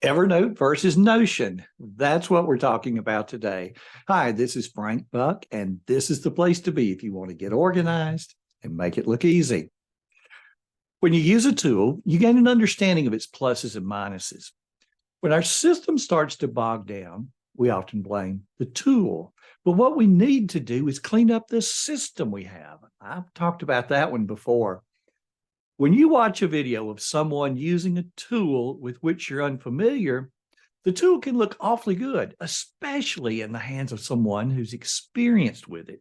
Evernote versus Notion. That's what we're talking about today. Hi, this is Frank Buck, and this is the place to be if you want to get organized and make it look easy. When you use a tool, you gain an understanding of its pluses and minuses. When our system starts to bog down, we often blame the tool. But what we need to do is clean up the system we have. I've talked about that one before. When you watch a video of someone using a tool with which you're unfamiliar, the tool can look awfully good, especially in the hands of someone who's experienced with it.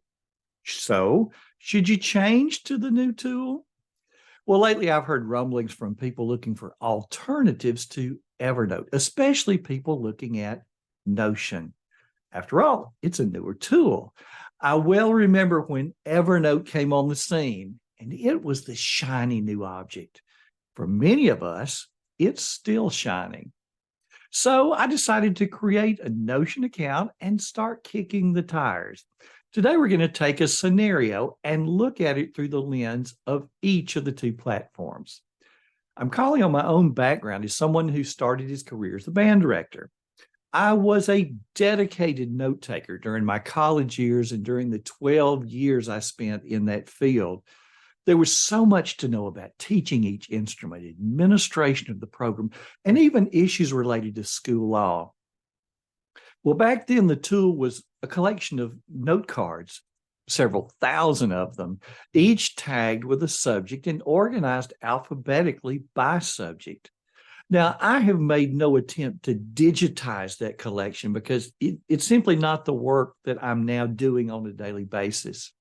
So, should you change to the new tool? Well, lately I've heard rumblings from people looking for alternatives to Evernote, especially people looking at Notion. After all, it's a newer tool. I well remember when Evernote came on the scene, and it was the shiny new object. For many of us, it's still shining. So I decided to create a Notion account and start kicking the tires. Today, we're going to take a scenario and look at it through the lens of each of the two platforms. I'm calling on my own background as someone who started his career as a band director. I was a dedicated note taker during my college years and during the 12 years I spent in that field. There was so much to know about teaching each instrument, administration of the program, and even issues related to school law. Well, back then, the tool was a collection of note cards, several thousand of them, each tagged with a subject and organized alphabetically by subject. Now, I have made no attempt to digitize that collection because it's simply not the work that I'm now doing on a daily basis.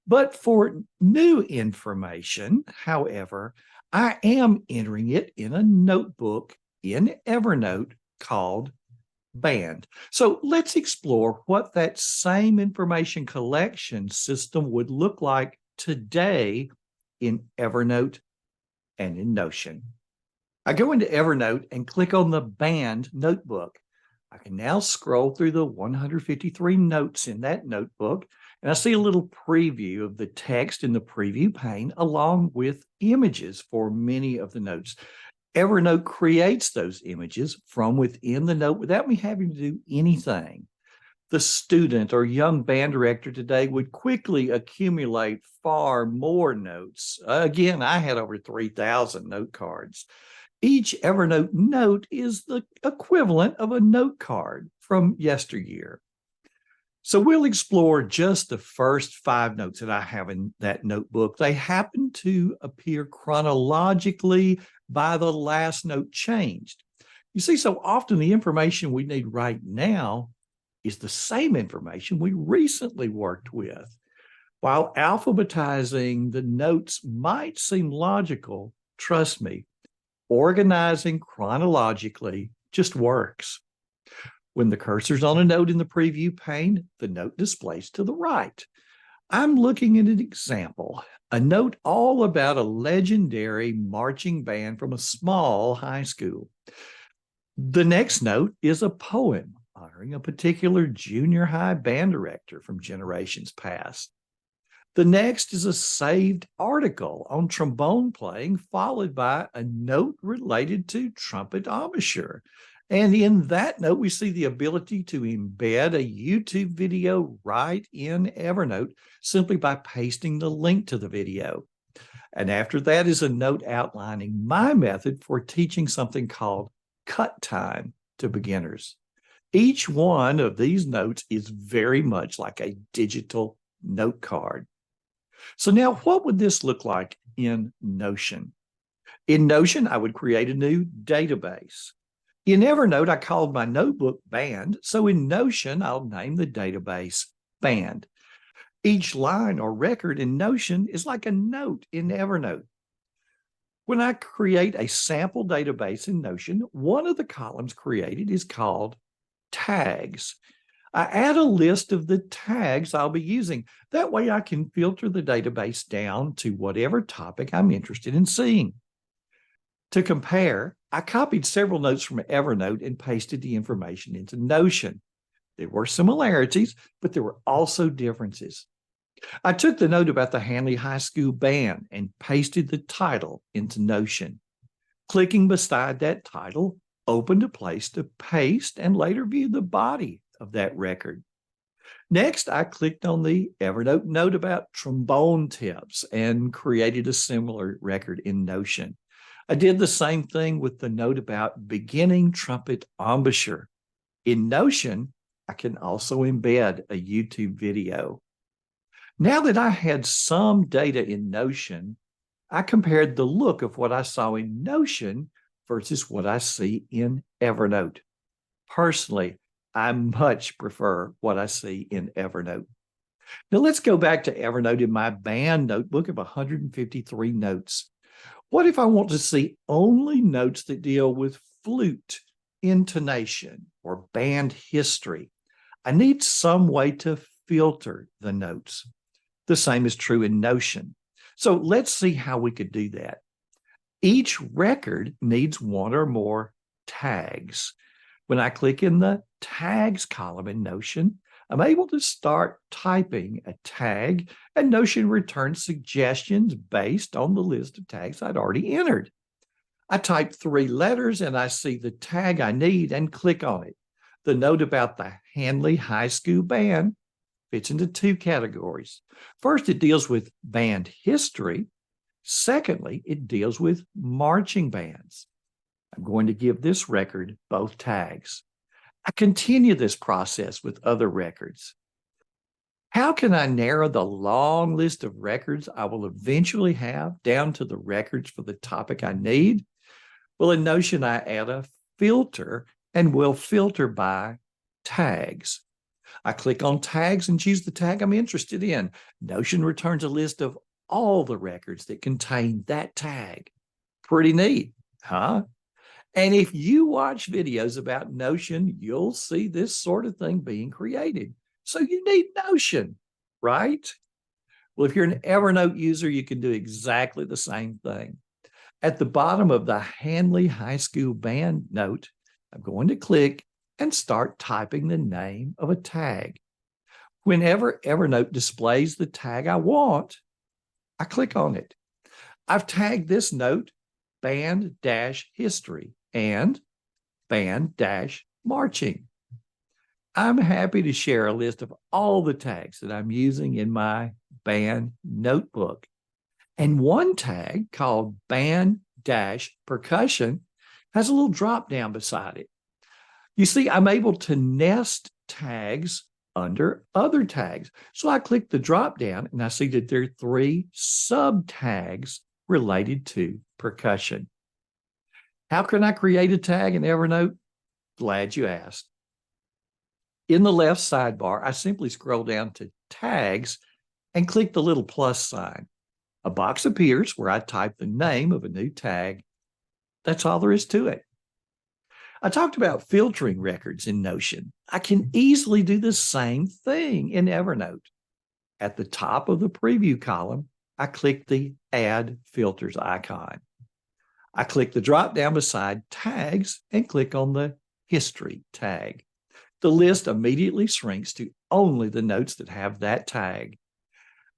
But for new information, however, I am entering it in a notebook in Evernote called Band. So let's explore what that same information collection system would look like today in Evernote and in Notion. I go into Evernote and click on the Band notebook. I can now scroll through the 153 notes in that notebook, and I see a little preview of the text in the preview pane along with images for many of the notes. Evernote creates those images from within the note without me having to do anything. The student or young band director today would quickly accumulate far more notes. Again, I had over 3,000 note cards. Each Evernote note is the equivalent of a note card from yesteryear. So we'll explore just the first 5 notes that I have in that notebook. They happen to appear chronologically by the last note changed. You see, so often the information we need right now is the same information we recently worked with. While alphabetizing the notes might seem logical, trust me, organizing chronologically just works. When the cursor's on a note in the preview pane, the note displays to the right. I'm looking at an example, a note all about a legendary marching band from a small high school. The next note is a poem honoring a particular junior high band director from generations past. The next is a saved article on trombone playing, followed by a note related to trumpet embouchure. And in that note, we see the ability to embed a YouTube video right in Evernote simply by pasting the link to the video. And after that is a note outlining my method for teaching something called cut time to beginners. Each one of these notes is very much like a digital note card. So now what would this look like in Notion? In Notion, I would create a new database. In Evernote, I called my notebook Band, so in Notion, I'll name the database Band. Each line or record in Notion is like a note in Evernote. When I create a sample database in Notion, one of the columns created is called Tags. I add a list of the tags I'll be using. That way I can filter the database down to whatever topic I'm interested in seeing. To compare, I copied several notes from Evernote and pasted the information into Notion. There were similarities, but there were also differences. I took the note about the Hanley High School band and pasted the title into Notion. Clicking beside that title opened a place to paste and later view the body of that record. Next, I clicked on the Evernote note about trombone tips and created a similar record in Notion. I did the same thing with the note about beginning trumpet embouchure. In Notion, I can also embed a YouTube video. Now that I had some data in Notion, I compared the look of what I saw in Notion versus what I see in Evernote. Personally, I much prefer what I see in Evernote. Now let's go back to Evernote in my band notebook of 153 notes. What if I want to see only notes that deal with flute, intonation, or band history? I need some way to filter the notes. The same is true in Notion. So let's see how we could do that. Each record needs one or more tags. When I click in the tags column in Notion, I'm able to start typing a tag, and Notion returns suggestions based on the list of tags I'd already entered. I type 3 letters and I see the tag I need and click on it. The note about the Hanley High School Band fits into 2 categories. First, it deals with band history. Secondly, it deals with marching bands. I'm going to give this record both tags. I continue this process with other records. How can I narrow the long list of records I will eventually have down to the records for the topic I need? Well, in Notion, I add a filter and will filter by tags. I click on tags and choose the tag I'm interested in. Notion returns a list of all the records that contain that tag. Pretty neat, huh? And if you watch videos about Notion, you'll see this sort of thing being created. So you need Notion, right? Well, if you're an Evernote user, you can do exactly the same thing. At the bottom of the Hanley High School Band note, I'm going to click and start typing the name of a tag. Whenever Evernote displays the tag I want, I click on it. I've tagged this note band-history and band-marching. I'm happy to share a list of all the tags that I'm using in my band notebook. And one tag called band-percussion has a little drop down beside it. You see, I'm able to nest tags under other tags. So I click the drop down and I see that there are 3 sub tags related to percussion. How can I create a tag in Evernote? Glad you asked. In the left sidebar, I simply scroll down to tags and click the little plus sign. A box appears where I type the name of a new tag. That's all there is to it. I talked about filtering records in Notion. I can easily do the same thing in Evernote. At the top of the preview column, I click the Add Filters icon. I click the drop down beside Tags and click on the History tag. The list immediately shrinks to only the notes that have that tag.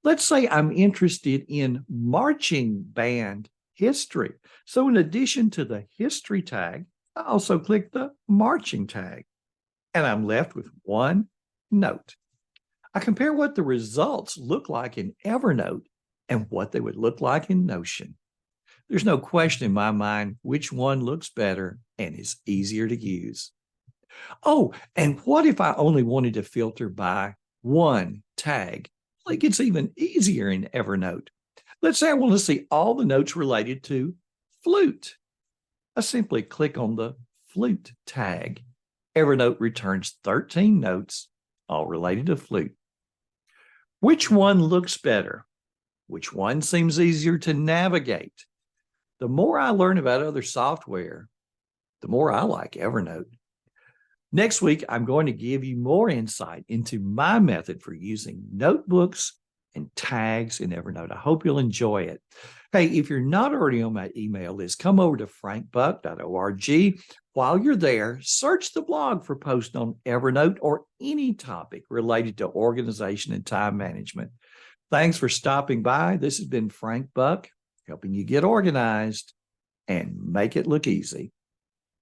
Let's say I'm interested in marching band history. So in addition to the History tag, I also click the Marching tag, and I'm left with one note. I compare what the results look like in Evernote and what they would look like in Notion. There's no question in my mind which one looks better and is easier to use. Oh, and what if I only wanted to filter by one tag? Well, it gets even easier in Evernote. Let's say I want to see all the notes related to flute. I simply click on the Flute tag. Evernote returns 13 notes, all related to flute. Which one looks better? Which one seems easier to navigate? The more I learn about other software, the more I like Evernote. Next week, I'm going to give you more insight into my method for using notebooks and tags in Evernote. I hope you'll enjoy it. Hey, if you're not already on my email list, come over to frankbuck.org. While you're there, search the blog for posts on Evernote or any topic related to organization and time management. Thanks for stopping by. This has been Frank Buck, helping you get organized and make it look easy.